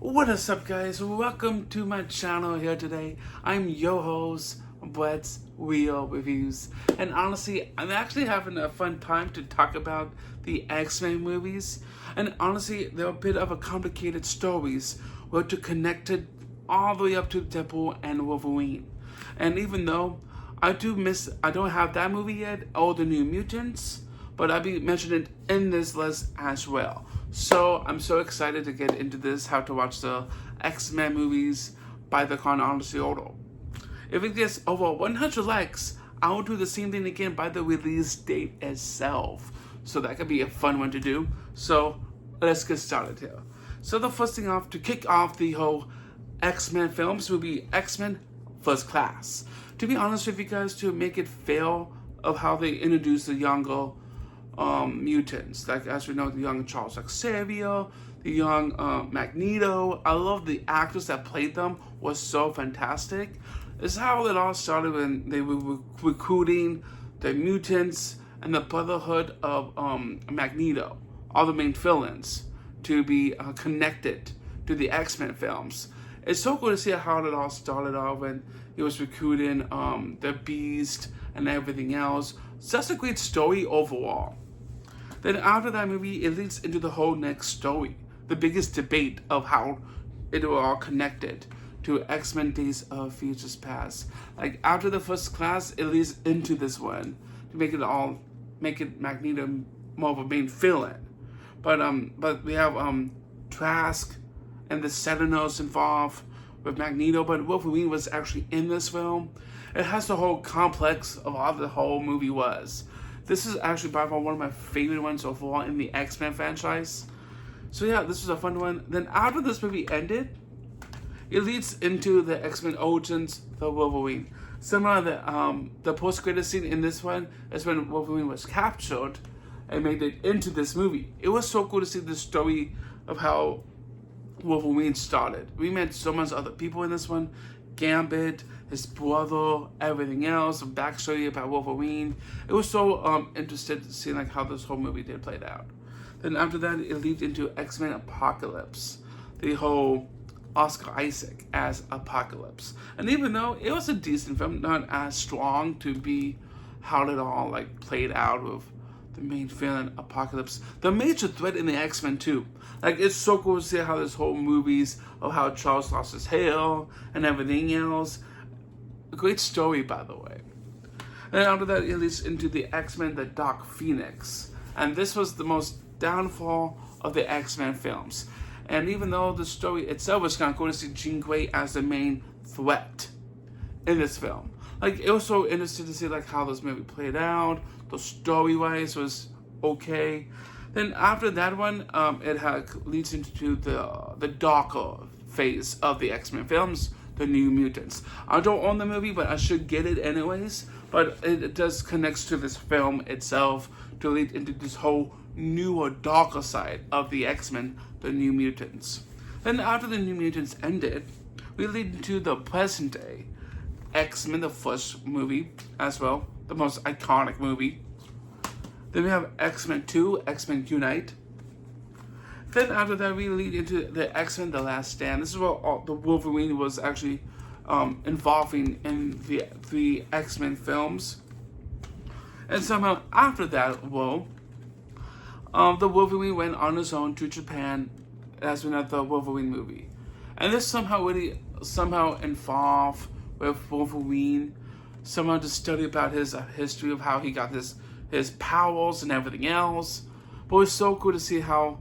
What is up, guys? Welcome to my channel here today. I'm your host, Brett's Real Reviews. And honestly, I'm actually having a fun time to talk about the X-Men movies. And honestly, they're a bit of a complicated stories where to connect it all the way up to Deadpool and Wolverine. And even though I don't have that movie yet, or the New Mutants, but I'll be mentioning it in this list as well. So I'm so excited to get into this, how to watch the X-Men movies by the chronological order. If it gets over 100 likes, I will do the same thing again by the release date itself. So that could be a fun one to do. So let's get started here. So the first thing off, to kick off the whole X-Men films, will be X-Men First Class. To be honest with you guys, to make it fair of how they introduce the younger mutants, like as we know, the young Charles Xavier, the young Magneto. I love the actors that played them, was so fantastic. It's how it all started when they were recruiting the mutants and the Brotherhood of Magneto, all the main villains, to be connected to the X-Men films. It's so cool to see how it all started off when he was recruiting the Beast and everything else. So that's a great story overall. Then after that movie, it leads into the whole next story, the biggest debate of how it were all connected to X-Men Days of Futures Past. Like after the First Class, it leads into this one to make it Magneto more of a main villain. But we have Trask and the Sentinels involved with Magneto, but Wolverine was actually in this film. It has the whole complex of how the whole movie was. This is actually by far one of my favorite ones overall in the X-Men franchise. So yeah, this was a fun one. Then after this movie ended, it leads into the X-Men Origins, the Wolverine. Somehow the post-credit scene in this one is when Wolverine was captured and made it into this movie. It was so cool to see the story of how Wolverine started. We met so much other people in this one. Gambit, his brother, everything else, a backstory about Wolverine. It was so interested to see like how this whole movie did play out. Then after that, it leads into X-Men Apocalypse, the whole Oscar Isaac as Apocalypse. And even though it was a decent film, not as strong to be how it all like played out with the main villain Apocalypse, the major threat in the X-Men too. Like it's so cool to see how this whole movies of how Charles lost his hair and everything else. A great story, by the way. And after that, it leads into the X-Men, the Dark Phoenix. And this was the most downfall of the X-Men films. And even though the story itself was kind of cool to see Jean Grey as the main threat in this film. Like it was so interesting to see like how this movie played out. The story-wise was okay. Then after that one, it leads into the darker phase of the X-Men films, the New Mutants. I don't own the movie, but I should get it anyways. But it does connect to this film itself to lead into this whole newer, darker side of the X-Men, the New Mutants. Then after the New Mutants ended, we lead into the present day X-Men, the first movie as well, the most iconic movie. Then we have X-Men 2, X-Men Unite. Then after that, we lead into the X-Men The Last Stand. This is where the Wolverine was actually involving in the X-Men films. And somehow after that, the Wolverine went on his own to Japan as another Wolverine movie. And this somehow involved with Wolverine, somehow to study about his history of how he got his powers and everything else. But it was so cool to see how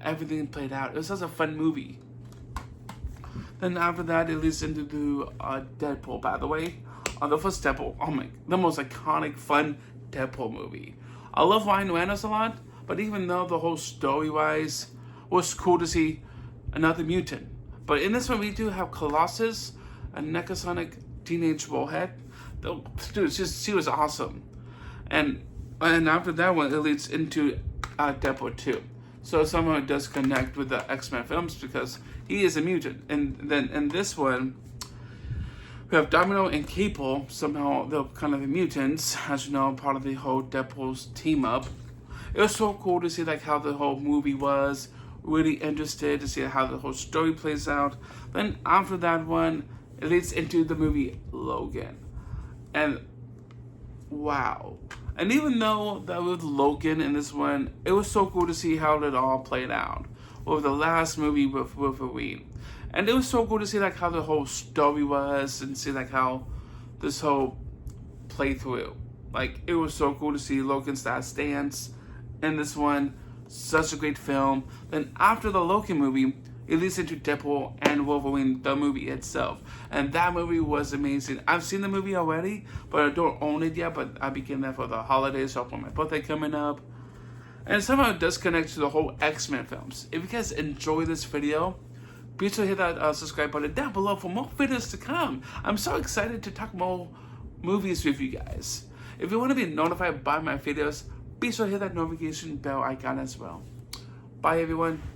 everything played out. It was such a fun movie. Then after that, it leads into Deadpool, by the way. The first Deadpool, the most iconic, fun Deadpool movie. I love Ryan Reynolds a lot, but even though the whole story-wise was cool to see another mutant. But in this one, we do have Colossus, a Necrosonic teenage warhead. Dude, she was awesome. And after that one, it leads into Deadpool 2. So somehow it does connect with the X-Men films because he is a mutant. And then in this one, we have Domino and Cable. Somehow they're kind of the mutants, as you know, part of the whole Deadpool's team up. It was so cool to see like how the whole movie was really interested to see how the whole story plays out. Then after that one, it leads into the movie Logan. And wow. And even though that with Logan in this one, it was so cool to see how it all played out. With the last movie with Wolverine. And it was so cool to see like how the whole story was and see like how this whole playthrough. Like it was so cool to see Logan's last stance in this one. Such a great film. Then after the Logan movie, it leads into Deadpool and Wolverine, the movie itself. And that movie was amazing. I've seen the movie already, but I don't own it yet. But I began that for the holidays, so for my birthday coming up. And somehow it does connect to the whole X-Men films. If you guys enjoy this video, be sure to hit that subscribe button down below for more videos to come. I'm so excited to talk more movies with you guys. If you want to be notified by my videos, be sure to hit that notification bell icon as well. Bye everyone.